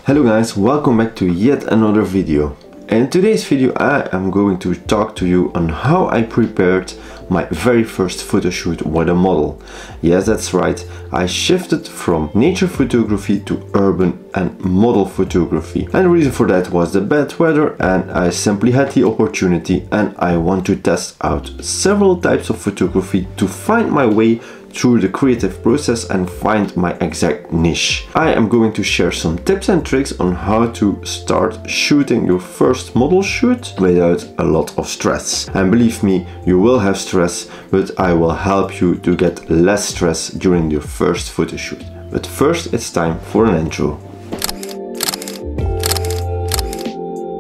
Hello guys, welcome back to yet another video. In today's video I am going to talk to you on how I prepared my very first photo shoot with a model. Yes, that's right, I shifted from nature photography to urban and model photography. And the reason for that was the bad weather, and I simply had the opportunity and I want to test out several types of photography to find my way through the creative process and find my exact niche. I am going to share some tips and tricks on how to start shooting your first model shoot without a lot of stress. And believe me, you will have stress, but I will help you to get less stress during your first photo shoot. But first, it's time for an intro.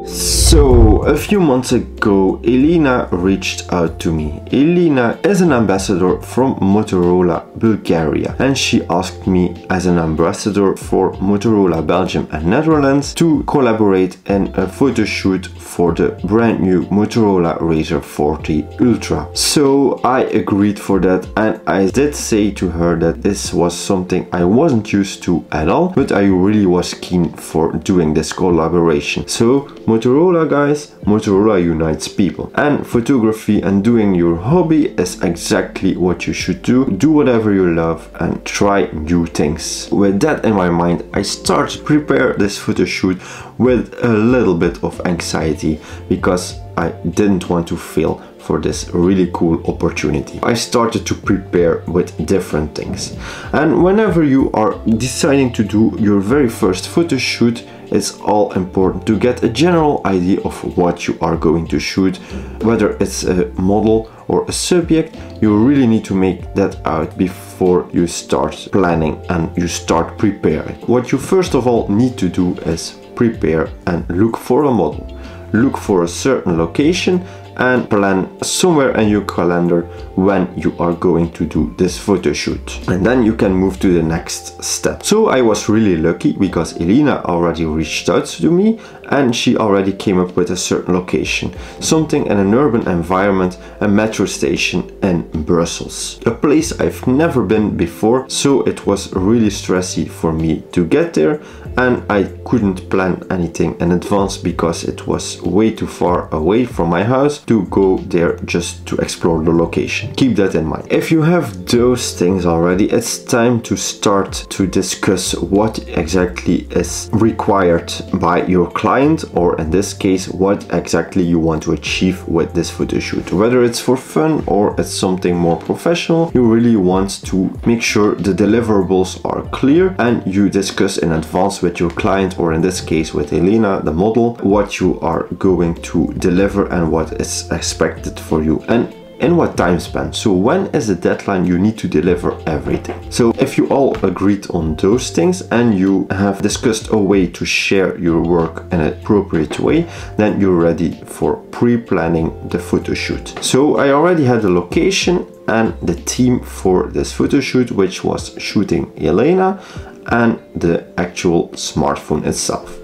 So, a few months ago, Elena reached out to me. Elena is an ambassador from Motorola, Bulgaria, and she asked me as an ambassador for Motorola Belgium and Netherlands to collaborate in a photo shoot for the brand new Motorola RAZR 40 Ultra. So I agreed for that, and I did say to her that this was something I wasn't used to at all, but I really was keen for doing this collaboration. So Motorola guys, Motorola unites people, and photography and doing your hobby is exactly what you should do. Do whatever you love and try new things. With that in my mind, I started to prepare this photo shoot with a little bit of anxiety because I didn't want to fail for this really cool opportunity. I started to prepare with different things, and whenever you are deciding to do your very first photo shoot, it's all important to get a general idea of what you are going to shoot. Whether it's a model or a subject, you really need to make that out before you start planning and you start preparing. What you first of all need to do is prepare and look for a model. Look for a certain location and plan somewhere in your calendar when you are going to do this photo shoot, and then you can move to the next step. So I was really lucky because Elena already reached out to me and she already came up with a certain location, something in an urban environment, a metro station in Brussels, a place I've never been before, so it was really stressy for me to get there, and I couldn't plan anything in advance because it was way too far away from my house to go there just to explore the location. Keep that in mind. If you have those things already, it's time to start to discuss what exactly is required by your client, or in this case, what exactly you want to achieve with this photo shoot. Whether it's for fun or it's something more professional, you really want to make sure the deliverables are clear and you discuss in advance with your client, or in this case with Elena, the model, what you are going to deliver and what is expected for you and in what time span. So when is the deadline you need to deliver everything? So if you all agreed on those things and you have discussed a way to share your work in an appropriate way, then you're ready for pre-planning the photo shoot. So I already had the location and the team for this photo shoot, which was shooting Elena and the actual smartphone itself.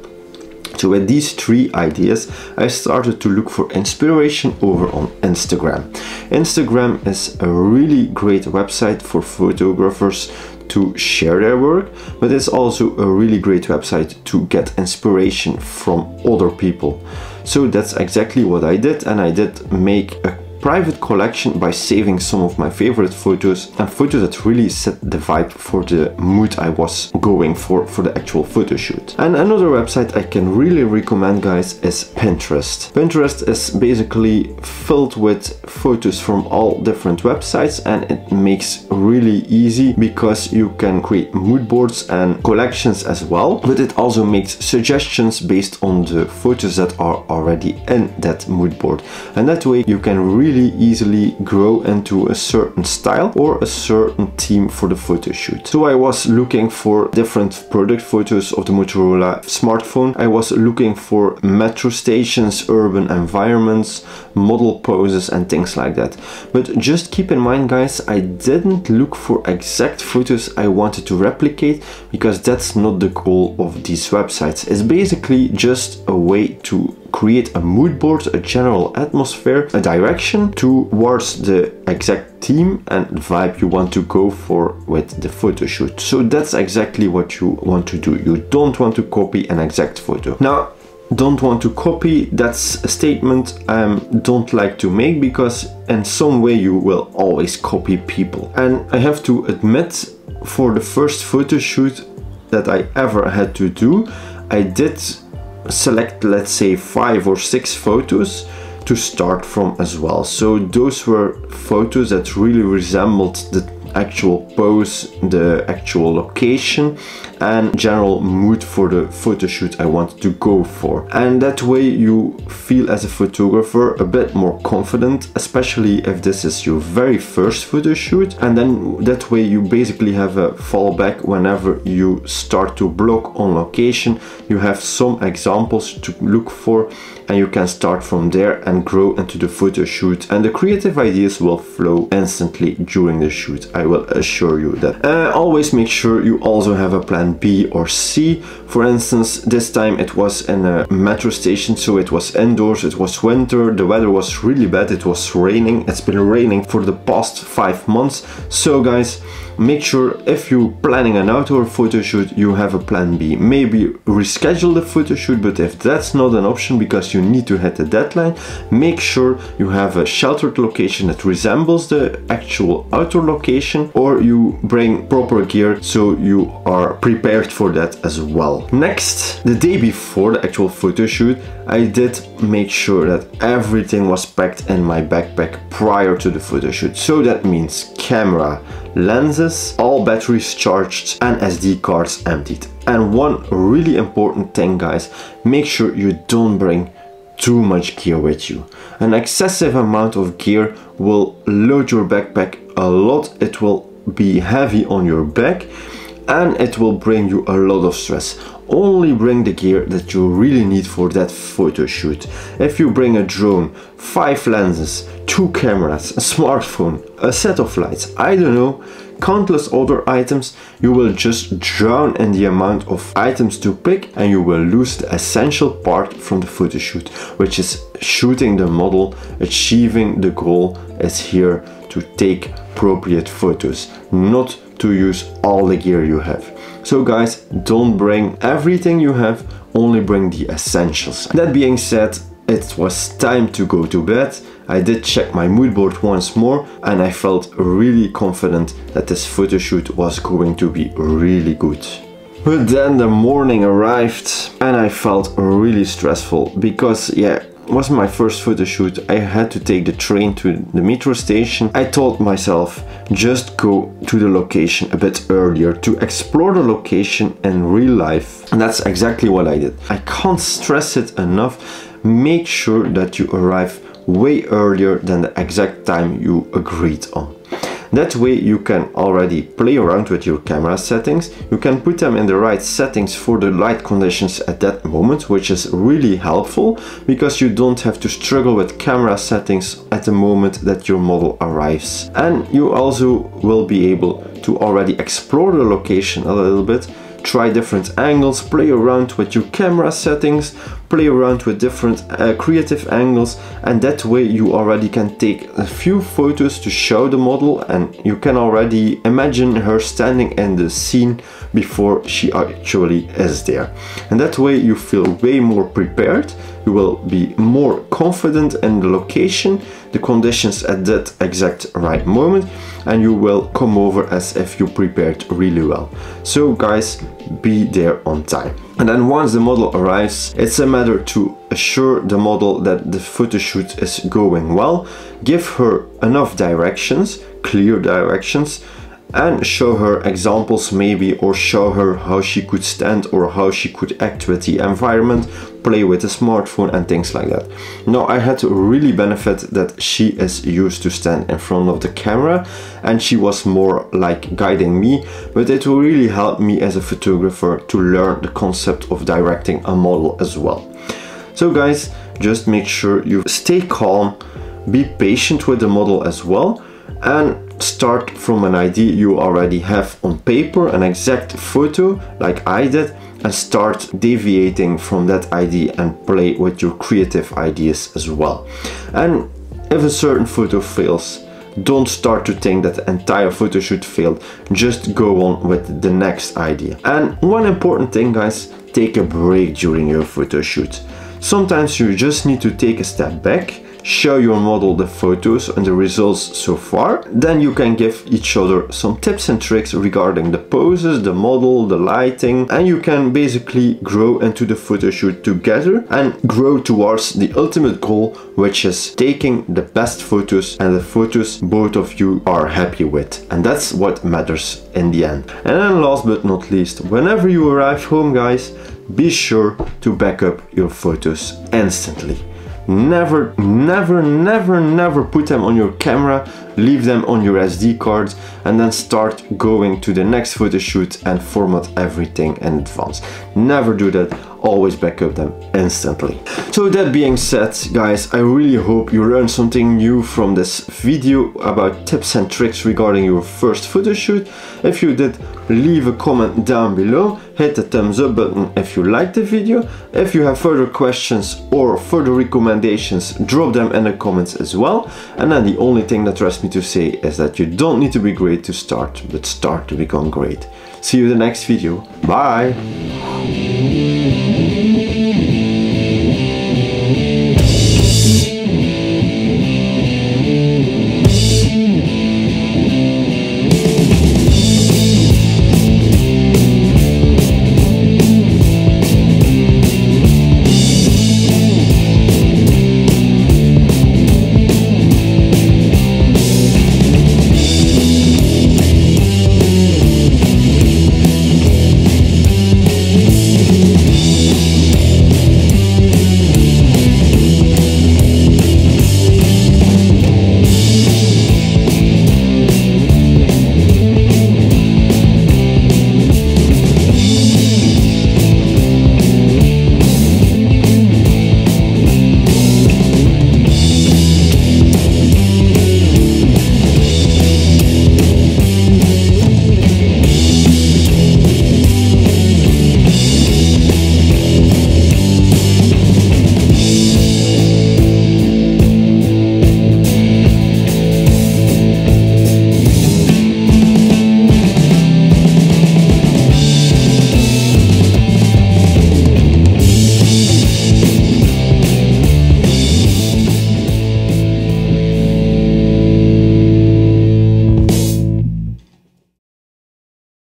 So with these three ideas, I started to look for inspiration over on Instagram. Instagram is a really great website for photographers to share their work, but it's also a really great website to get inspiration from other people. So that's exactly what I did, and I did make a private collection by saving some of my favorite photos, and photos that really set the vibe for the mood I was going for the actual photo shoot. And another website I can really recommend guys is Pinterest. Pinterest is basically filled with photos from all different websites, and it makes really easy because you can create mood boards and collections as well, but it also makes suggestions based on the photos that are already in that mood board, and that way you can really easily grow into a certain style or a certain theme for the photo shoot. So I was looking for different product photos of the Motorola smartphone. I was looking for metro stations, urban environments, model poses and things like that. But just keep in mind guys, I didn't look for exact photos I wanted to replicate, because that's not the goal of these websites. It's basically just a way to create a mood board, a general atmosphere, a direction towards the exact theme and vibe you want to go for with the photo shoot. So that's exactly what you want to do. You don't want to copy an exact photo. Now, don't want to copy, that's a statement I don't like to make, because in some way you will always copy people. And I have to admit, for the first photo shoot that I ever had to do, I did select, let's say, 5 or 6 photos to start from as well. So those were photos that really resembled the actual pose, the actual location and general mood for the photo shoot I want to go for. And that way you feel as a photographer a bit more confident, especially if this is your very first photo shoot, and then that way you basically have a fallback whenever you start to block on location. You have some examples to look for and you can start from there and grow into the photo shoot, and the creative ideas will flow instantly during the shoot, I will assure you that. Always make sure you also have a plan B or C. For instance, this time it was in a metro station, so it was indoors, it was winter, the weather was really bad, it was raining. It's been raining for the past 5 months. So guys, make sure if you're planning an outdoor photo shoot, you have a plan B. Maybe reschedule the photo shoot, but if that's not an option because you need to hit the deadline, make sure you have a sheltered location that resembles the actual outdoor location, or you bring proper gear so you are prepared for that as well. Next, the day before the actual photo shoot, I did make sure that everything was packed in my backpack prior to the photo shoot. So that means camera, lenses, all batteries charged and SD cards emptied. And one really important thing, guys, make sure you don't bring too much gear with you. An excessive amount of gear will load your backpack a lot, it will be heavy on your back and it will bring you a lot of stress. Only bring the gear that you really need for that photo shoot. If you bring a drone, 5 lenses, 2 cameras, a smartphone, a set of lights, I don't know, countless other items, you will just drown in the amount of items to pick and you will lose the essential part from the photo shoot, which is shooting the model. Achieving the goal is here to take appropriate photos, not to use all the gear you have. So guys, don't bring everything you have, only bring the essentials. That being said, it was time to go to bed. I did check my mood board once more and I felt really confident that this photo shoot was going to be really good. But then the morning arrived and I felt really stressful because, yeah, it was my first photo shoot. I had to take the train to the metro station. I told myself, just go to the location a bit earlier to explore the location in real life. And that's exactly what I did. I can't stress it enough. Make sure that you arrive way earlier than the exact time you agreed on. That way you can already play around with your camera settings. You can put them in the right settings for the light conditions at that moment, which is really helpful because you don't have to struggle with camera settings at the moment that your model arrives. And you also will be able to already explore the location a little bit, try different angles, play around with your camera settings, play around with different creative angles, and that way you already can take a few photos to show the model and you can already imagine her standing in the scene before she actually is there. And that way you feel way more prepared, you will be more confident in the location, the conditions at that exact right moment, and you will come over as if you prepared really well. So guys, be there on time. And then once the model arrives, it's a matter to assure the model that the photo shoot is going well, give her enough directions, clear directions, and show her examples maybe, or show her how she could stand or how she could act with the environment, play with the smartphone and things like that. Now I had to really benefit that she is used to stand in front of the camera and she was more like guiding me, but it will really help me as a photographer to learn the concept of directing a model as well. So guys, just make sure you stay calm, be patient with the model as well, and start from an idea you already have on paper, an exact photo like I did, and start deviating from that idea and play with your creative ideas as well. And if a certain photo fails, don't start to think that the entire photo shoot failed. Just go on with the next idea. And one important thing, guys, take a break during your photo shoot. Sometimes you just need to take a step back, show your model the photos and the results so far. Then you can give each other some tips and tricks regarding the poses, the model, the lighting, and you can basically grow into the photo shoot together and grow towards the ultimate goal, which is taking the best photos and the photos both of you are happy with. And that's what matters in the end. And then last but not least, whenever you arrive home, guys, be sure to back up your photos instantly. Never put them on your camera, leave them on your SD cards, and then start going to the next photo shoot and format everything in advance. Never do that. Always back up them instantly. So that being said, guys, I really hope you learned something new from this video about tips and tricks regarding your first photo shoot. If you did, leave a comment down below, hit the thumbs up button if you liked the video. If you have further questions or further recommendations, drop them in the comments as well. And then the only thing that rests me to say is that you don't need to be great to start, but start to become great. See you in the next video. Bye!